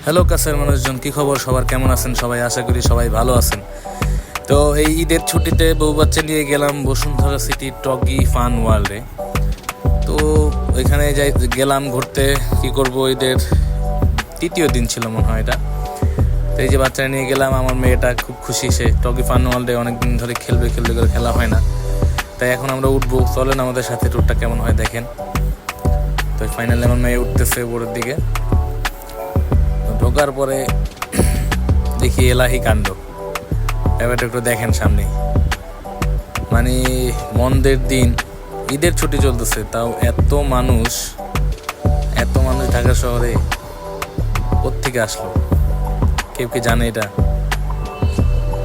Hello কাছের মানুষজন, কি খবর? সবার কেমন আছেন? সবাই আশা করি সবাই ভালো আছেন। তো এই ঈদের ছুটিতে বউ বাচ্চা নিয়ে গেলাম বসুন্ধরা সিটি টগি ফান ওয়ার্ল্ডে। তো ওইখানে গেলাম ঘুরতে। কি করব, ঈদের তৃতীয় দিন ছিল মনে হয় এটা। তো এই যে বাচ্চা নিয়ে গেলাম, আমার মেয়েটা খুব খুশি। সে টগি ফান ওয়ার্ল্ডে অনেকদিন ধরে খেলবে করে খেলা হয় না, তাই এখন আমরা উঠবো। চলেন আমাদের সাথে, ট্যুরটা কেমন হয় দেখেন। তো ফাইনালি আমার মেয়ে উঠতেছে উপরের দিকে। ঢোকার পরে দেখি এলাহি কাণ্ড। ব্যাপারটা একটু দেখেন সামনে। মানে মন্দের দিন, ঈদের ছুটি চলতেছে, তাও এত মানুষ ঢাকা শহরে কোত্থেকে আসলো? কেউ কি জানে এটা?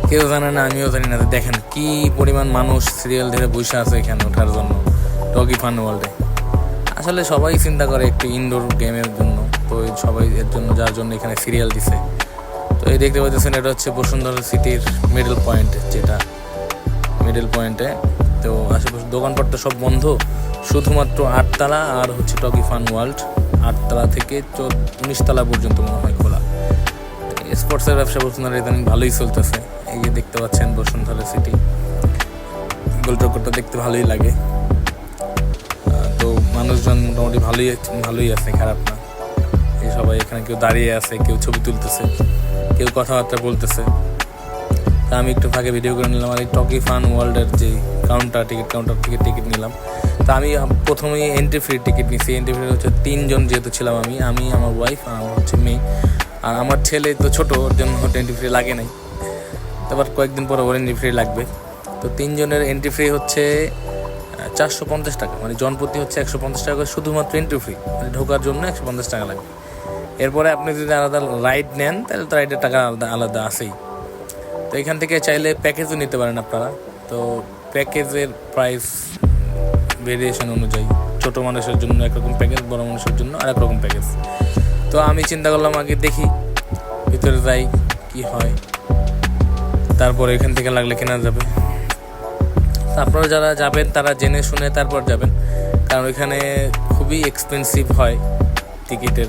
কেউ জানে না, আমিও জানি না। দেখেন কি পরিমাণ মানুষ সিরিয়াল ধরে বসে আছে এখানে ওঠার জন্য টগি ফান ওয়ার্ল্ডে। আসলে সবাই চিন্তা করে একটু ইনডোর গেমের জন্য, তো সবাই এর জন্য, যার জন্য এখানে সিরিয়াল দিছে। তো এই দেখতে পাচ্ছেন, এটা হচ্ছে বসুন্ধরা সিটির মিডল পয়েন্ট, যেটা মিডল পয়েন্টে। তো আশেপাশে দোকানপাটটা সব বন্ধ, শুধুমাত্র 8 তলা আর হচ্ছে টগি ফান ওয়ার্ল্ড 8 তলা থেকে 19 তলা পর্যন্ত মনে হয় খোলা। স্পোর্টসের ব্যবসা বসুন্ধরা ইদানিং ভালোই চলতেছে। এই যে দেখতে পাচ্ছেন বসুন্ধরা সিটি, গোলচক্করটা দেখতে ভালোই লাগে। তো মানুষজন মোটামুটি ভালোই আছে, খারাপ না। এই সবাই এখানে কেউ দাঁড়িয়ে আছে, কেউ ছবি তুলতেছে, কেউ কথাবার্তা বলতেছে। তা আমি একটু ফাঁকে ভিডিও করে নিলাম। আর এই টগি ফান ওয়ার্ল্ডের যে টিকিট কাউন্টার থেকে টিকিট নিলাম। তা আমি প্রথমেই এন্ট্রি ফ্রি টিকিট নিয়েছি। এন্ট্রি ফ্রি হচ্ছে 3 জন, যেহেতু ছিলাম আমি, আমার ওয়াইফ আর আমার হচ্ছে মেয়ে। আর আমার ছেলে তো ছোটো, ওর জন্য এন্ট্রি ফ্রি লাগে নাই। তারপর কয়েকদিন পরে ওর এন্ট্রি ফ্রি লাগবে। তো 3 জনের এন্ট্রি ফ্রি হচ্ছে 450 টাকা, মানে জনপ্রতি হচ্ছে 150 টাকা করে, শুধুমাত্র এন্ট্রি ফ্রি, মানে ঢোকার জন্য 150 টাকা লাগবে। এরপরে আপনি যদি আলাদা রাইড নেন, তাহলে তো রাইডের টাকা আলাদা আছেই। তো এখান থেকে চাইলে প্যাকেজও নিতে পারেন আপনারা। তো প্যাকেজের প্রাইস ভেরিয়েশন অনুযায়ী, ছোটো মানুষের জন্য একরকম প্যাকেজ, বড় মানুষের জন্য আরেক রকম প্যাকেজ। তো আমি চিন্তা করলাম আগে দেখি ভিতরে যাই কি হয়, তারপর এখান থেকে লাগলে কেনা যাবে। আপনারা যারা যাবেন তারা জেনে শুনে তারপর যাবেন, কারণ ওইখানে খুবই এক্সপেন্সিভ হয় টিকিটের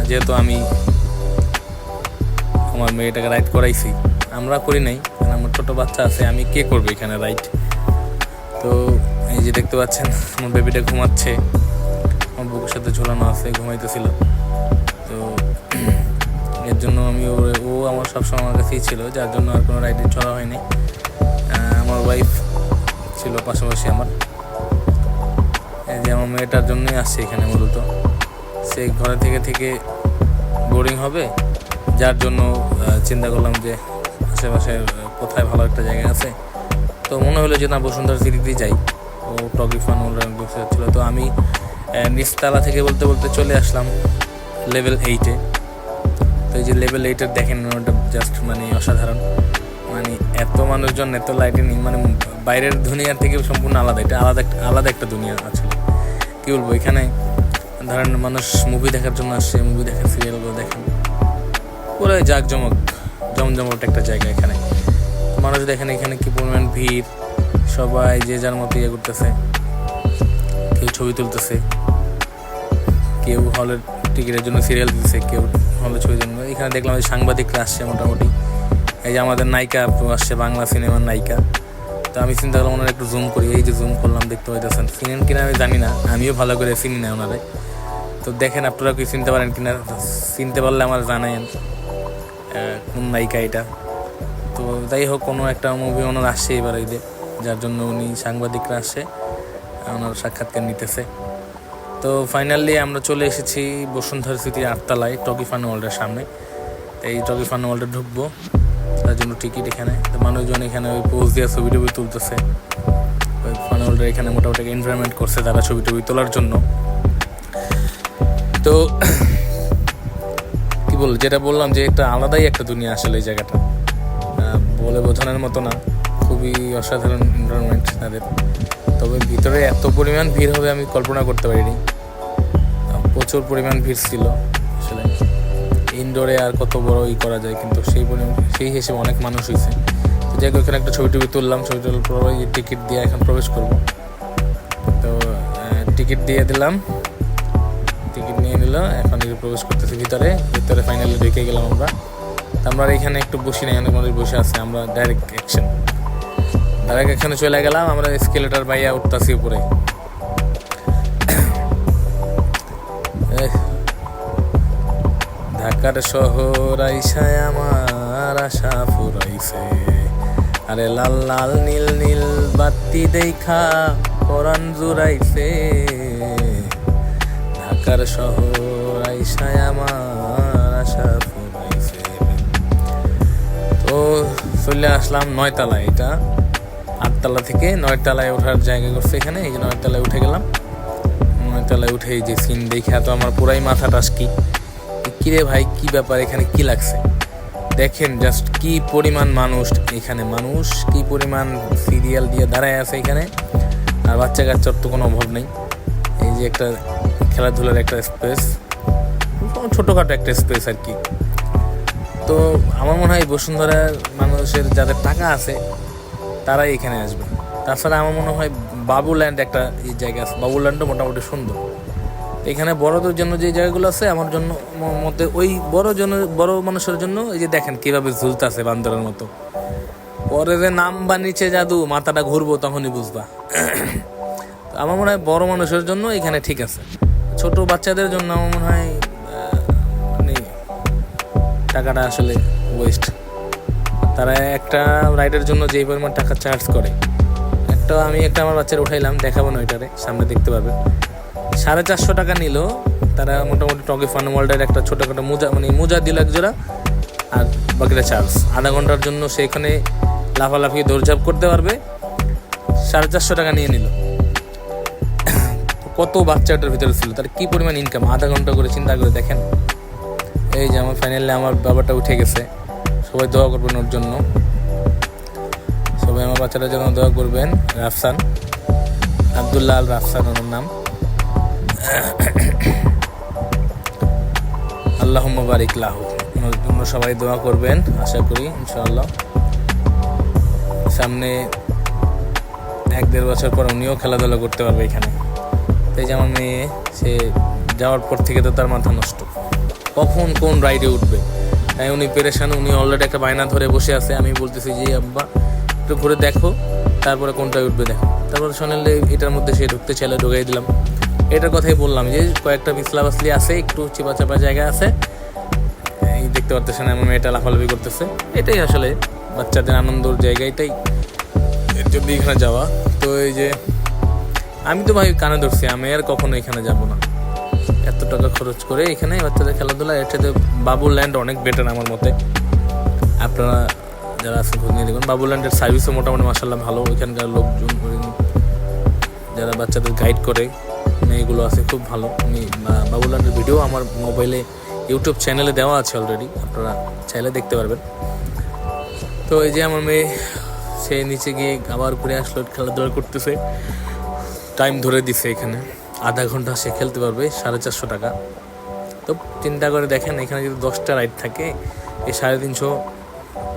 যেহেতু আমি আমার মেয়েটাকে রাইড করাইছি, আমরা করি নাই, কারণ আমার ছোটো বাচ্চা আছে, আমি কে করবো এখানে রাইড। তো এই যে দেখতে পাচ্ছেন, আমার বেবিটা ঘুমাচ্ছে, আমার বুকের সাথে ঝোলানো আছে, ঘুমাইতেছিল। তো এর জন্য ও আমার সবসময় আমার কাছেই ছিল, যার জন্য আর কোনো রাইডে চড়া হয়নি। আমার ওয়াইফ ছিল পাশাপাশি আমার। এই যে আমার মেয়েটার জন্যই আসছে এখানে মূলত। সে ঘরে থেকে বোরিং হবে, যার জন্য চিন্তা করলাম যে আশেপাশে কোথায় ভালো একটা জায়গা আছে। তো মনে হলো যে না, বসুন্ধরা সিটিতেই যাই। ও টগি ফান ওয়ার্ল্ড বসে যাচ্ছিল। তো আমি নিচতলা থেকে বলতে চলে আসলাম লেভেল 8-এ। তো এই যে লেভেল 8-এর দেখেন, ওটা জাস্ট মানে অসাধারণ। মানে এত মানুষজন, এত লাইটিং, মানে বাইরের দুনিয়ার থেকে সম্পূর্ণ আলাদা। এটা আলাদা একটা দুনিয়া আছে। কী বলবো, এখানে ধরেন মানুষ মুভি দেখার জন্য আসছে, মুভি দেখেন, সিরিয়ালগুলো দেখেন, পুরো জমজমট একটা জায়গা। এখানে মানুষ দেখেন এখানে কি পরিমাণ ভিড়, সবাই যে যার মতো করতেছে, কেউ ছবি তুলতেছে, কেউ হলের টিকিটের জন্য সিরিয়াল দিতেছে, কেউ হলে ছবির জন্য। এখানে দেখলাম যে সাংবাদিকরা আসছে মোটামুটি। এই যে আমাদের নায়িকা আসছে, বাংলা সিনেমার নায়িকা। তো আমি চিন্তা করলাম ওনারা একটু জুম করি। এই যে জুম করলাম, দেখতে পাইতেছেন। চিনেন কিনা আমি জানি না, আমিও ভালো করে চিনি না ওনারে। তো দেখেন আপনারা কি চিনতে পারেন কিনা, চিনতে পারলে আমার জানায়েন কোন নায়িকা এটা। তো যাই হোক, কোনো একটা মুভি ওনার আসছে এবার ঈদে, যার জন্য উনি সাংবাদিকরা আসছে, ওনার সাক্ষাৎকার নিতেছে। তো ফাইনালি আমরা চলে এসেছি বসুন্ধরা সিটির 8 তলায় টগি ফান ওয়ার্ল্ডের সামনে। এই টগি ফান ওয়ার্ল্ডে ঢুকবো, তার জন্য টিকিট এখানে। তো মানুষজন এখানে ওই পোজ দিয়ে ছবি টবি তুলতেছে। ওই ফান ওয়ার্ল্ডের এখানে মোটামুটি এনভায়রনমেন্ট করছে তারা ছবি টবি তোলার জন্য। তো কি বল, যেটা বললাম যে একটা আলাদাই একটা দুনিয়া আসলে এই জায়গাটা, বলে বোঝানোর মতো না। খুবই অসাধারণ এনভায়রনমেন্ট তাদের। তবে ভিতরে এত পরিমাণ ভিড় হবে আমি কল্পনা করতে পারিনি। প্রচুর পরিমাণ ভিড় ছিল আসলে। ইনডোরে আর কত বড় করা যায়, কিন্তু সেই হিসেবে অনেক মানুষ হয়েছে। তো যাই হোক, এখানে একটা ছবি টবি তুললাম। ছবি তোলার পর টিকিট দিয়ে এখন প্রবেশ করব। তো টিকিট দিয়ে দিলাম। টিকিট টিকিট নিয়ে নিল। এখন প্রবেশ করতেছি ভিতরে ফাইনালি ঢুকে গেলাম আমরা। আমরা এখানে একটু বসি নাই, অনেক মানুষ বসে আছে। আমরা ডাইরেক্ট অ্যাকশনে চলে গেলাম। আমরা স্কেলেটার বাইয়া উঠতেছি উপরে। ঢাকার শহর আইসায় আমার আশা ফুরাইছে, আরে লাল লাল নীল নীল বাতি দেখা পরাণ জুড়াইছে। ঢাকার শহর আইসায় আমার আশা ফুরাইছে। তো চলে আসলাম 9 তলায়। এটা 8 তলা থেকে 9 তলায় ওঠার জায়গা করছে এখানে। এই যে 9 তলায় উঠে গেলাম। 9 তলায় উঠে এই যে সিন দেখে তো আমার পুরাই মাথা টাসকি। কিরে ভাই, কি ব্যাপার, এখানে কি লাগছে দেখেন। জাস্ট কি পরিমাণ মানুষ এখানে, মানুষ কি পরিমাণ সিরিয়াল দিয়ে দাঁড়ায় আছে এখানে। আর বাচ্চা কাচ্চার তো কোনো অভাব নেই। এই যে একটা খেলাধুলার একটা স্পেস, ছোটোখাটো একটা স্পেস আর কি। তো আমার মনে হয় বসুন্ধরার মানুষের যাদের টাকা আছে তারাই এখানে আসবে। তাছাড়া আমার মনে হয় বাবুল্যান্ড একটা এই জায়গা আছে, বাবুল্যান্ডও মোটামুটি সুন্দর। এখানে বড়দের জন্য যে জায়গাগুলো আছে আমার জন্য মধ্যে ওই বড় মানুষের জন্য এই যে দেখেন কীভাবে ঝুলতেছে বান্দরের মতো। পরে যে নাম বা নিচে জাদু মাথাটা ঘুরবো তখনই বুঝবা। আমার মনে হয় বড় মানুষের জন্য এখানে ঠিক আছে। ছোট বাচ্চাদের জন্য আমার মনে হয় মানে টাকাটা আসলে ওয়েস্ট। তারা একটা রাইডের জন্য যেই পরিমাণ টাকা চার্জ করে, আমি আমার বাচ্চারা উঠাইলাম, দেখাবো না ওইটারে, সামনে দেখতে পাবে। 450 টাকা নিল তারা। মোটামুটি টকি ফান ওয়ার্ল্ডের একটা ছোটোখাটো মোজা দিল এক জোড়া, আর বাকিটা চার্জ। আধা ঘন্টার জন্য সেখানে লাফালাফি দৌড়ঝাঁপ করতে পারবে। 450 টাকা নিয়ে নিল। কত বাচ্চাটার ভিতরে ছিল, তার কি পরিমাণ ইনকাম আধা ঘন্টা করে, চিন্তা করে দেখেন। এই যে আমার ফাইনালি আমার বাবাটা উঠে গেছে। সবাই দোয়া করবেন ওর জন্য, সবাই আমার বাচ্চাটার জন্য দোয়া করবেন। রাফসান, আব্দুল্লাহ আল রাফসান ওনার নাম। আল্লাহুম্মা বারিক লাহু। ওনার সবাই দোয়া করবেন, আশা করি ইনশাআল্লাহ। সামনে 1-1.5 বছর পর উনিও খেলাধুলা করতে পারবে এখানে। তাই যে আমার মেয়ে, সে যাওয়ার পর থেকে তো তার মাথা নষ্ট, কখন কোন রাইডে উঠবে। তাই উনি পেরেশান। উনি অলরেডি একটা বায়না ধরে বসে আছে। আমি বলতেছি যে আব্বা একটু ঘুরে দেখো, তারপরে কোনটায় উঠবে দেখো। তারপরে শোনালে এটার মধ্যে সে ঢুকতে চাইলে ঢুকাই দিলাম। এটার কথাই বললাম যে কয়েকটা পিছলা বাসলি আছে, একটু চিপা চাপা জায়গা আছে। এই দেখতে পারতেছেন আমার মেয়েটা লাফালাফি করতেছে। এটাই আসলে বাচ্চাদের আনন্দর জায়গা, এটাই এর জন্য এখানে যাওয়া। তো এই যে আমি তো ভাই কানে ধরছি, আমি আর কখনো এখানে যাব না। এত টাকা খরচ করে এখানে বাচ্চাদের খেলাধুলা, এর সাথে বাবুল্যান্ড অনেক বেটার আমার মতে। আপনারা যারা আছে খোঁজ নিয়ে দেখুন। বাবুল্যান্ডের সার্ভিসও মোটামুটি মাশাআল্লাহ ভালো। এখানকার লোকজন যারা বাচ্চাদের গাইড করে মেয়েগুলো আছে খুব ভালো। আমি বাবুল্যান্ডের ভিডিও আমার মোবাইলে ইউটিউব চ্যানেলে দেওয়া আছে অলরেডি, আপনারা চাইলে দেখতে পারবেন। তো এই যে আমার মেয়ে, সে নিচে গিয়ে আবার ঘুরে আসলো, খেলাধুলা করতেছে। টাইম ধরে দিছে এখানে, আধা ঘন্টা সে খেলতে পারবে। 450 টাকা। তো চিন্তা করে দেখেন, এখানে যদি 10টা রাইড থাকে, এই 350,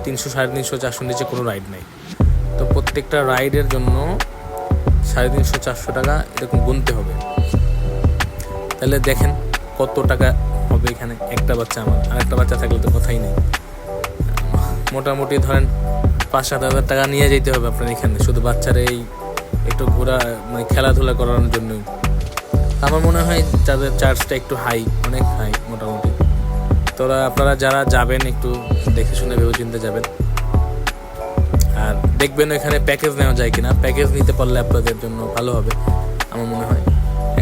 400 নিচে কোনো রাইড নেই। তো প্রত্যেকটা রাইডের জন্য 350-400 টাকা এরকম গুনতে হবে। তাহলে দেখেন কত টাকা হবে এখানে একটা বাচ্চা। আমার আরেকটা বাচ্চা থাকলে তো কথাই নেই। মোটামুটি ধরেন 5-7 হাজার টাকা নিয়ে যেতে হবে আপনার এখানে, শুধু বাচ্চারা এই একটু ঘোরা খেলাধুলা করানোর জন্যই। আমার মনে হয় তাদের চার্জটা একটু হাই, অনেক হাই মোটামুটি। তোরা আপনারা যারা যাবেন একটু দেখে শুনে ভেবে চিন্তে যাবেন। আর দেখবেন এখানে প্যাকেজ নেওয়া যায় কিনা। প্যাকেজ নিতে পারলে আপনাদের জন্য ভালো হবে আমার মনে হয়।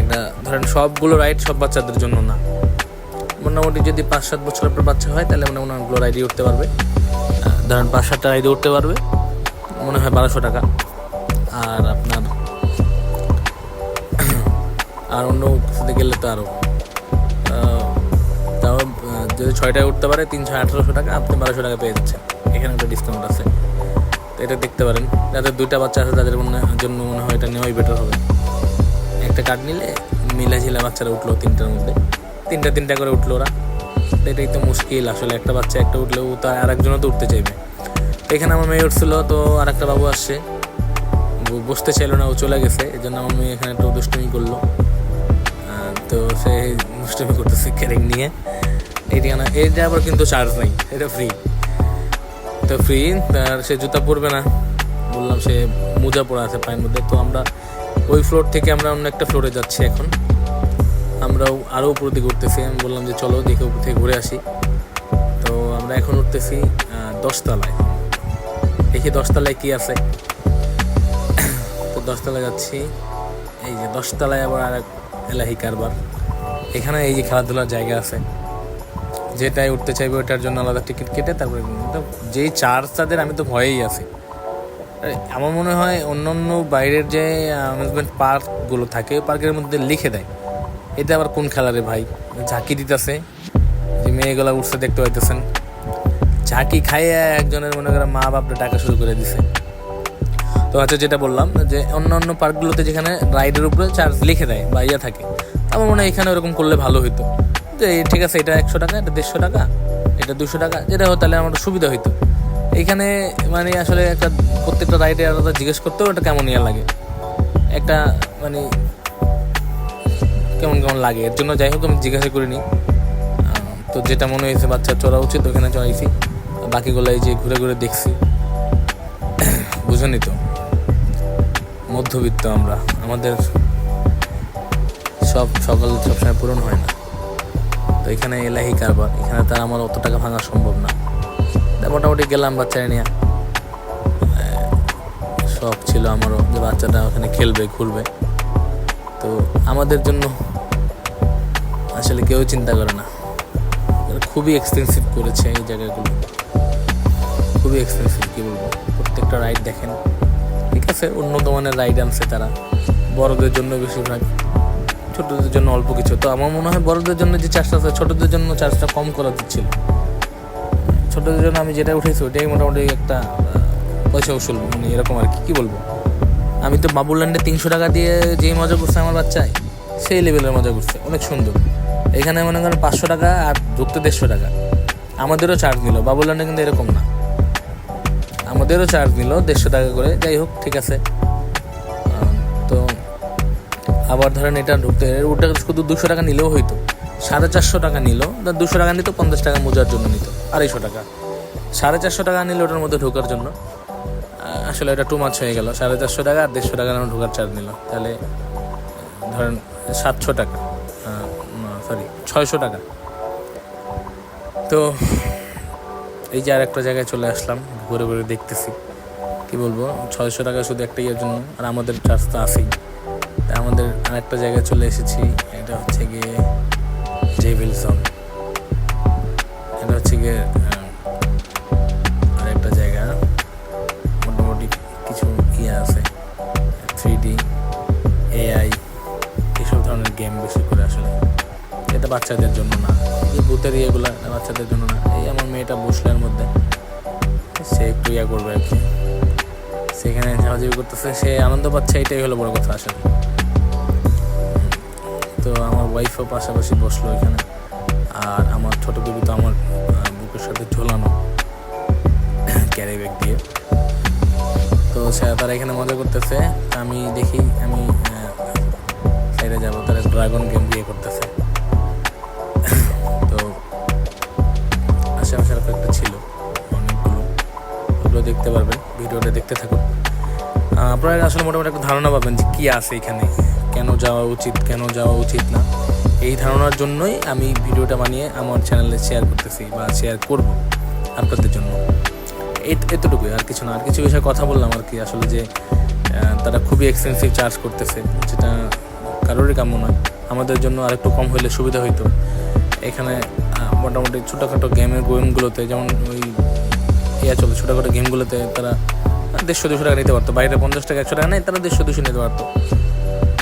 একটা ধরেন সবগুলো রাইড সব বাচ্চাদের জন্য না, মোটামুটি যদি 5-7 বছর আপনার বাচ্চা হয় তাহলে মনে হয় অনেকগুলো রাইডে উঠতে পারবে। ধরেন 5-7টা রাইডে উঠতে পারবে, মনে হয় 1200 টাকা। আর আপনার আর অন্য কিছুতে গেলে তো আরও, তাও যদি 6টায় উঠতে পারে 300-1800 টাকা, আপনি 1200 টাকা পেয়ে যাচ্ছেন। এখানে একটা ডিসকাউন্ট আছে, তো এটা দেখতে পারেন। যাদের 2টা বাচ্চা আছে তাদের জন্য মনে হয় এটা নেওয়াই বেটার হবে। একটা কার্ড নিলে মিলাঝিলা বাচ্চারা উঠলো 3টার মধ্যে, 3টা করে উঠলো ওরা। এটাই তো মুশকিল আসলে। একটা বাচ্চা একটা উঠলেও তার আরেকজনও তো উঠতে চাইবে। এখানে আমার মেয়ে উঠছিল, তো আর একটা বাবু আসছে, বসতে চাইলো না, ও চলে গেছে। এই জন্য আমার মেয়ে এখানে একটু দুষ্টুমি করলো। তো সে মুষ্টামি করতেছে ক্যারিং নিয়ে। এটা আবার কিন্তু চার্জ নেই, এটা ফ্রি। তো ফ্রি, তার সে জুতা পরবে না, বললাম সে মোজা পরা আছে পায়ের মধ্যে। তো আমরা ওই ফ্লোর থেকে আমরা অন্য একটা ফ্লোরে যাচ্ছি এখন, আমরাও আরও উপর দিকে উঠতেছি। আমি বললাম যে চলো দেখে উপর থেকে ঘুরে আসি। তো আমরা এখন উঠতেছি 10 তলায়, দেখি 10 তলায় কী আছে। তো 10 তলায় যাচ্ছি, এই যে 10 তলায় আবার আর এক এলাহি কারবার। এখানে এই যে খেলাধুলার জায়গা আছে, যেটাই উঠতে চাইবে ওটার জন্য আলাদা টিকিট কেটে তারপরে। যেই চার্জ তাদের, আমি তো ভয়েই আছি। আমার মনে হয় অন্য অন্য বাইরের যে অ্যামিউজমেন্ট পার্কগুলো থাকে, পার্কের মধ্যে লিখে দেয় এটা আবার কোন খেলারে ভাই। ঝাঁকি দিতেছে, যে মেয়েগুলা উঠছে দেখতে পাইতেছেন, ঝাঁকি খাইয়ে একজনের মনে করেন মা বাপটা টাকা শুরু করে দিছে। তো আচ্ছা, যেটা বললাম যে অন্য অন্য পার্কগুলোতে যেখানে রাইডের উপরে চার্জ লিখে দেয় বা ইয়ে থাকে, আমার মনে হয় এখানে ওরকম করলে ভালো হইতো, যে ঠিক আছে এটা 100 টাকা, এটা 150 টাকা, এটা 200 টাকা, যেটা হতো তাহলে আমার সুবিধা হইতো। এইখানে মানে আসলে একটা প্রত্যেকটা রাইডে আলাদা জিজ্ঞেস করতেও এটা কেমন ইয়ে লাগে, একটা মানে কেমন কেমন লাগে। এর জন্য যাই হোক আমি জিজ্ঞাসা করিনি। তো যেটা মনে হয়েছে বাচ্চা চড়া উচিত ওখানে চড়াইছি, বাকিগুলো এই যে ঘুরে ঘুরে দেখছি। বুঝেনি তো, মধ্যবিত্ত আমরা, আমাদের সবসময় পূরণ হয় না। তো এখানে এলাহি কারবার, এখানে তার আমার অত টাকা ভাঙা সম্ভব না। মোটামুটি গেলাম বাচ্চারা নিয়ে, শখ ছিল আমারও যে বাচ্চাটা ওখানে খেলবে ঘুরবে। তো আমাদের জন্য আসলে কেউ চিন্তা করে না, খুবই এক্সপেন্সিভ করেছে এই জায়গাগুলো, খুবই এক্সপেন্সিভ। কী বলবো, প্রত্যেকটা রাইড দেখেন, ঠিক আছে উন্নত মানের রাইড আনছে তারা, বড়দের জন্য বেশিরভাগ, ছোটদের জন্য অল্প কিছু। তো আমার মনে হয় বড়দের জন্য যে চার্জটা আছে, ছোটদের জন্য চার্জটা কম করা দিচ্ছিল। ছোটদের জন্য আমি যেটা উঠেছি ওইটাই মোটামুটি একটা পয়সা উসুল, মানে এরকম আর কি বলবো। আমি তো বাবুল্যান্ডে 300 টাকা দিয়ে যেই মজা করছে আমার বাচ্চায়, সেই লেভেলের মজা করছে, অনেক সুন্দর। এখানে মনে করেন 500 টাকা আর ঢুকতে 150 টাকা। আমাদেরও চার্জ নিল, বাবুল্যান্ডে কিন্তু এরকম না, আমাদেরও চার্জ নিল 150 টাকা করে। যাই হোক ঠিক আছে। তো আবার ধরেন এটা ঢুকতে, ওটা শুধু 200 টাকা নিলেও হইতো, 450 টাকা নিল, 200 টাকা নিত, 50 টাকা মোজার জন্য নিত, 250 টাকা। 450 টাকা নিল ওটার মধ্যে ঢোকার জন্য, আসলে এটা টু মাছ হয়ে গেল। 450 টাকা আর 150 টাকা ঢোকার চার্জ নিল, তাহলে ধরেন 700 টাকা, সরি 600 টাকা। তো এই যে আর একটা জায়গায় চলে আসলাম, ঘুরে ঘুরে দেখতেছি, কি বলবো, 600 টাকা শুধু একটা ইয়ের জন্য, আর আমাদের চার্জ তো আছেই। তাই আমাদের আরেকটা জায়গায় চলে এসেছি, এটা হচ্ছে গিয়ে জেভিল জোন। এটা হচ্ছে গিয়ে আরেকটা জায়গা, মোটামুটি কিছু ইয়ে আছে, 3D AI এসব ধরনের গেম বেশি করে। আসলে এটা বাচ্চাদের জন্য না, এই ভূতের ইয়েগুলো বাচ্চাদের জন্য না। এই আমার মেয়েটা বসলের মধ্যে, সে একটু ইয়া করবে আর কি, সেখানে ঝাঁঝাঝি করতেছে, সে আনন্দ পাচ্ছে, এটাই হলো বড় কথা আসলে। তো আমার ওয়াইফও পাশাপাশি বসলো এখানে, আর আমার ছোট বেবি তো আমার বুকের সাথে ঝোলানো ক্যারি ব্যাগ দিয়ে। তো সে তারা এখানে মজা করতেছে, আমি দেখি আমি সাইডে যাবো, তারা ড্রাগন গেম দিয়ে করতেছে। তো আশেপাশে একটা ছিল অনেকগুলো, ওগুলো দেখতে পারবেন, ভিডিওটা দেখতে থাকুন। আপনারা আসলে মোটামুটি একটা ধারণা পাবেন যে কী আছে এখানে, কেন যাওয়া উচিত কেন যাওয়া উচিত না। এই ধারণার জন্যই আমি ভিডিওটা বানিয়ে আমার চ্যানেলে শেয়ার করতেছি বা শেয়ার করব আপনাদের জন্য। এতটুকুই, আর কিছু না। আর কিছু বিষয়ে কথা বললাম আর কি, আসলে যে তারা খুবই এক্সপেন্সিভ চার্জ করতেছে, যেটা কারোরই কাম্য নয়। আমাদের জন্য আরেকটু কম হলে সুবিধা হইতো। এখানে মোটামুটি ছোটোখাটো গেমগুলোতে, যেমন ওই চলে ছোটোখাটো গেমগুলোতে তারা 150-200 টাকা নিতে পারতো, বাইরে 50 টাকা 100 টাকা নেই, তারা 150-200 নিতে পারতো।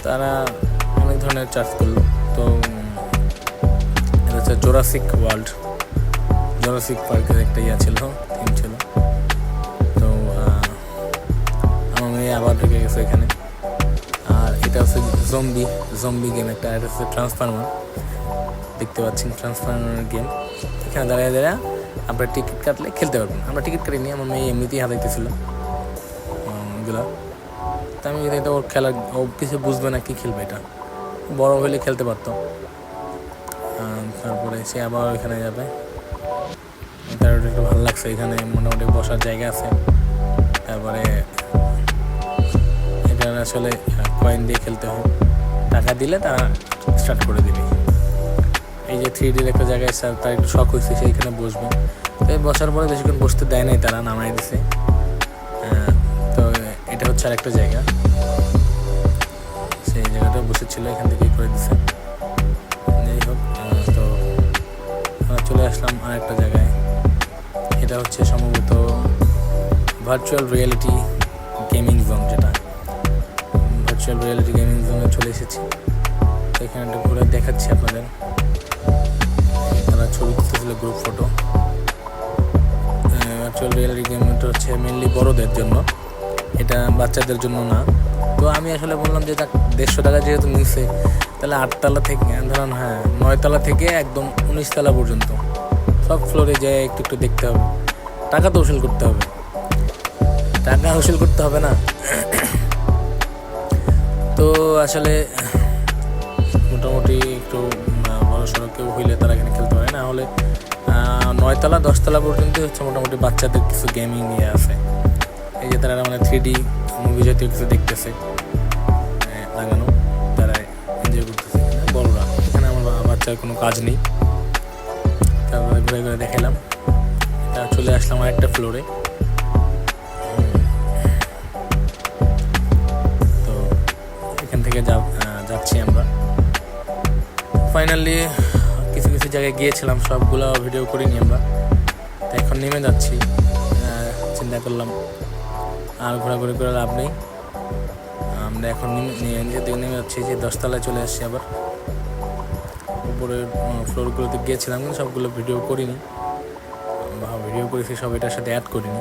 তারা অনেক ধরনের চার্জ করলো। তো এটা হচ্ছে জোরাসিক ওয়ার্ল্ড, জোরাসিক পার্কের একটা ইয়া ছিল, থিম ছিল। তো আমার মেয়ে আবার ঢুকে গেছে এখানে। আর এটা হচ্ছে জম্বি গেম একটা, এটা হচ্ছে ট্রান্সফরমার, দেখতে পাচ্ছেন ট্রান্সফরমার গেম। এখানে দাঁড়িয়ে দাঁড়িয়ে আপনার টিকিট কাটলে খেলতে পারবেন। আমরা টিকিট কাটিনি, আমার মেয়ে এমনিতেই হাতাইতেছিল এগুলো। তো আমি এটা ওর খেলা, ও কিছু বুঝবে না, কী খেলবে এটা, বড় হলে খেলতে পারতো। তারপরে সে আবার ওইখানে যাবে। তার একটু ভালো লাগছে, এখানে মোটামুটি বসার জায়গা আছে। তারপরে এখানে আসলে কয়েন দিয়ে খেলতে হয়, টাকা দিলে তারা স্টার্ট করে দিবে। এই যে 3Dর একটা জায়গায় তার একটু শখ হয়েছে, সেইখানে বসবে। তো বসার পরে বেশিক্ষণ বসতে দেয় নাই, তারা নামাই দিছে। তো এটা হচ্ছে আর একটা জায়গা, সেই জায়গাটা বসেছিল, এখান থেকেই করে দিছে। যাই হোক, তো চলে আসলাম আর একটা জায়গায়। এটা হচ্ছে সম্ভবত ভার্চুয়াল রিয়েলিটি গেমিং জোন, যেটা ভার্চুয়াল রিয়েলিটি গেমিং জোনে চলে এসেছি। তো এখানে একটা ঘুরে দেখাচ্ছি আপনাদের। তারা ছবি তুলতেছিল, গ্রুপ ফটো। ভার্চুয়াল রিয়েলিটি গেমটা হচ্ছে মেনলি বড়দের জন্য, এটা বাচ্চাদের জন্য না। তো আমি আসলে বললাম যে 150 টাকা যেহেতু নিচ্ছে, তাহলে 8 তলা থেকে ধরেন 9 তলা থেকে একদম 19 তলা পর্যন্ত সব ফ্লোরে যেয়ে একটু একটু দেখতে হবে। টাকা তো উসুল করতে হবে, টাকা উসুল করতে হবে না? তো আসলে মোটামুটি একটু বড় সড়ো কেউ হইলে তারা এখানে খেলতে পারে, না হলে 9 তলা 10 তলা পর্যন্ত হচ্ছে মোটামুটি বাচ্চাদের কিছু গেমিং ইয়ে আছে। এই যে তারা মানে 3D মুভি জাতীয় কিছু দেখতেছে লাগানো, তারা এনজয় করতেছে। বড়রা এখানে আমার বাচ্চার কোনো কাজ নেই। তারপরে ঘুরে ঘুরে দেখালাম। চলে আসলাম আর একটা ফ্লোরে। তো এখান থেকে যাচ্ছি আমরা। ফাইনালি কিছু কিছু জায়গায় গিয়েছিলাম, সবগুলো ভিডিও করিনি আমরা। তো এখন নেমে যাচ্ছি। চিন্তা করলাম আর ঘোরাঘুরি করে লাভ নেই, আমরা এখন নেমে যাচ্ছি। যে 10 তলায় চলে আসছি আবার। উপরের ফ্লোরগুলোতে গিয়েছিলাম, কিন্তু সবগুলো ভিডিও করিনি। ভিডিও করেছি সব, এটার সাথে অ্যাড করিনি।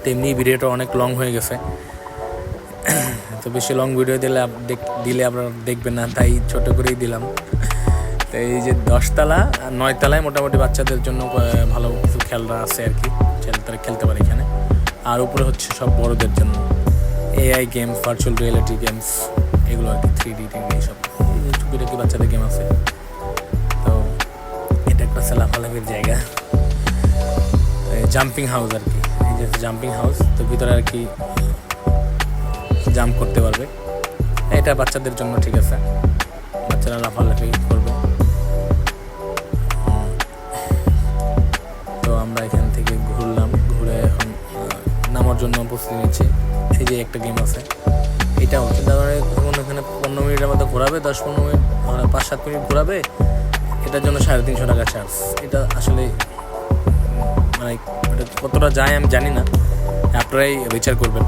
তেমনি ভিডিওটা অনেক লং হয়ে গেছে। তো বেশি লং ভিডিও দিলে আপনারা দেখবেন না, তাই ছোট করেই দিলাম। তো এই যে 10 তলা আর 9 তলায় মোটামুটি বাচ্চাদের জন্য ভালো কিছু খেলনা আছে আর কি, তারা খেলতে পারে এখানে। আর উপরে হচ্ছে সব বড়দের জন্য AI games, virtual reality games, এগুলো আর কি, 3D এইসব টুকিটাকি বাচ্চাদের গেম আছে। তো এটা একটা লাফালাফির জায়গা, জাম্পিং হাউস আর কি। এই যে জাম্পিং হাউস, তো ভিতরে আর কি জাম্প করতে পারবে। এটা বাচ্চাদের জন্য ঠিক আছে, বাচ্চারা লাফালাফি করবে। তো আমরা এখান থেকে ঘুরলাম, ঘুরে এখন নামার জন্য প্রস্তুতি নিচ্ছি। এই যে একটা গেম আছে, এটাও চিন্তা করে এখানে 15 মিনিটের মতো ঘোরাবে, 10-15 মিনিট, 5-7 মিনিট ঘোরাবে। এটার জন্য 350 টাকা চার্জ। এটা আসলে মানে এটা কতটা যায় আমি জানি না, আপনারাই বিচার করবেন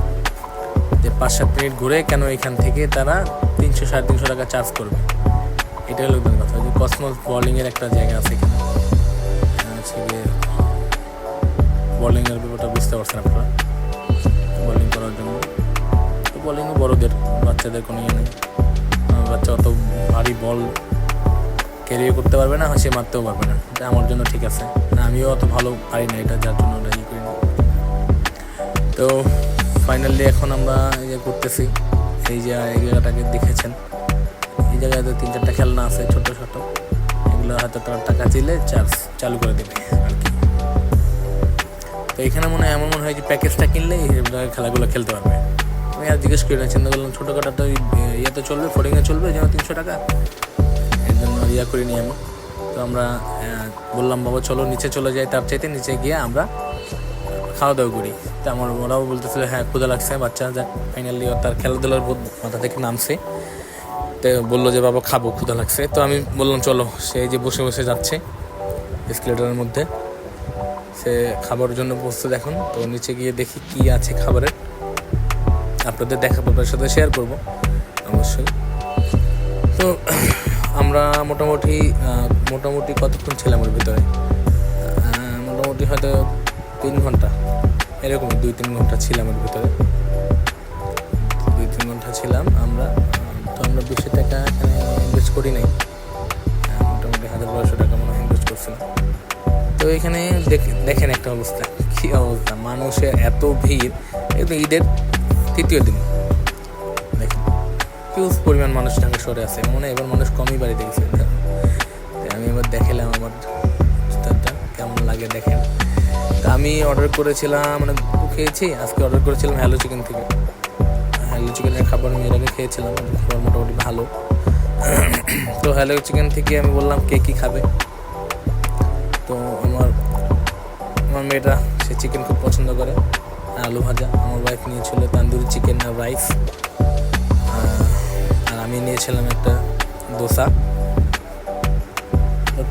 যে 5-7 মিনিট ঘুরে কেন এখান থেকে তারা 300-350 টাকা চার্জ করবে। এটা হলো কথা। যে কসমস বোলিংয়ের একটা জায়গা আছে এখানে, হচ্ছে গিয়ে বোলিংয়ের ব্যাপারটা বুঝতে পারছেন আপনারা, বোলিং করার জন্য। তো বোলিংও বড়দের, বাচ্চাদের কোনো ইয়ে নেই। বাচ্চা অত ভারী বল ক্যারিও করতে পারবে না, সে মারতেও পারবে না। এটা আমার জন্য ঠিক আছে, আমিও অত ভালো পারি না এটা, যার জন্য ওটা ইয়ে করি না। তো ফাইনালি এখন আমরা ইয়ে করতেছি। এই যে এই জায়গাটাকে দেখেছেন, এই জায়গায় তো 3-4টা খেলনা আছে ছোট ছোট, এগুলো হয়তো তার টাকা দিলে চালু করে দেবে আর কি। তো এখানে এমন মনে হয় যে প্যাকেজটা কিনলে এই খেলাগুলো খেলতে পারবে। আমি আর জিজ্ঞেস করি না, চিন্তা করলাম ছোটোখাটো তো ইয়েতে চলবে, ফোর্ডিংয়ে চলবে, যেন 300 টাকা, এর জন্য ইয়া করিনি আমি। তো আমরা বললাম বাবা চলো নিচে চলে যাই, তার চাইতে নিচে গিয়ে আমরা খাওয়া দাওয়া করি। তো আমার ওরাও বলতেছিল হ্যাঁ ক্ষুধা লাগছে, বাচ্চা যাক ফাইনালি তার খেলাধুলার বোধ মাথা থেকে নামছে। তো বললো যে বাবা খাবো, ক্ষুধা লাগছে। তো আমি বললাম চলো। সে যে বসে বসে যাচ্ছে এসকেলেটরের মধ্যে, সে খাবার জন্য প্রস্তুত এখন। তো নিচে গিয়ে দেখি কি আছে খাবারের, আপনাদের আপনাদের সাথে শেয়ার করব অবশ্যই। তো আমরা মোটামুটি কতক্ষণ ছিলাম ওর ভিতরে, মোটামুটি হয়তো 3 ঘন্টা এরকম, 2-3 ঘন্টা ছিলাম ওর ভিতরে, 2-3 ঘন্টা ছিলাম আমরা। তো আমরা 200 টাকা এখানে ইনভেস্ট করি নাই, মোটামুটি 1200 টাকা মনে হয় ইনভেস্ট করছিলাম। তো এখানে দেখেন একটা অবস্থা, কী অবস্থা, মানুষের এত ভিড়। একদম ঈদের 3য় দিন, দেখেন হিউজ পরিমাণ মানুষ ঢাকা শহরে আছে, মনে হয় এবার মানুষ কমই বাড়িতে গেছে। আমি এবার দেখালাম আমার ইফতারটা কেমন লাগে দেখেন। তা আমি অর্ডার করেছিলাম, মানে খেয়েছি আজকে, অর্ডার করেছিলাম হ্যালো চিকেন থেকে। হ্যালো চিকেনের খাবার আমি এর আগে খেয়েছিলাম, খাবার মোটামুটি ভালো। তো হ্যালো চিকেন থেকে আমি বললাম কে কী খাবে। তো আমার মেয়েটা সে চিকেন খুব পছন্দ করে, আলু ভাজা। আমার ওয়াইফ নিয়েছিল তান্দুরি চিকেন আর রাইস, আর আমি নিয়েছিলাম একটা দোসা।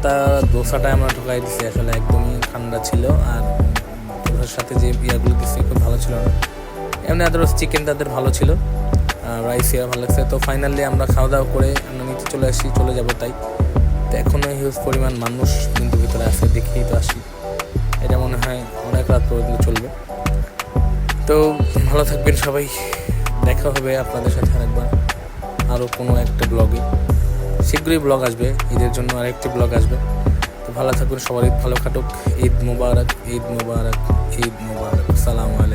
তো দোসাটা আমরা ঢোকাই দিচ্ছি, আসলে একদমই ঠান্ডা ছিল, আর দোসার সাথে যে ইয়াগুলো দিচ্ছে খুব ভালো ছিল না। এমনি আদারওয়াইজ চিকেন তাদের ভালো ছিল, রাইস ইয়া ভালো লাগছে। তো ফাইনালি আমরা খাওয়া দাওয়া করে আমরা নিচে চলে যাবো। তাই তো এখনও হিউজ পরিমাণ মানুষ কিন্তু ভিতরে আসে, দেখেই তো আসি। এটা মনে হয় অনেক রাত পর্যন্ত চলবে। তো ভালো থাকবেন সবাই, দেখা হবে আপনাদের সাথে আরেকবার আরও কোনো একটা ব্লগে। শীঘ্রই ব্লগ আসবে, ঈদের জন্য আরেকটি ব্লগ আসবে। তো ভালো থাকবেন সবার, ঈদ ভালো কাটুক। ঈদ মুবারক, ঈদ মুবারক, ঈদ মুবারক। সালাম আলাইকুম।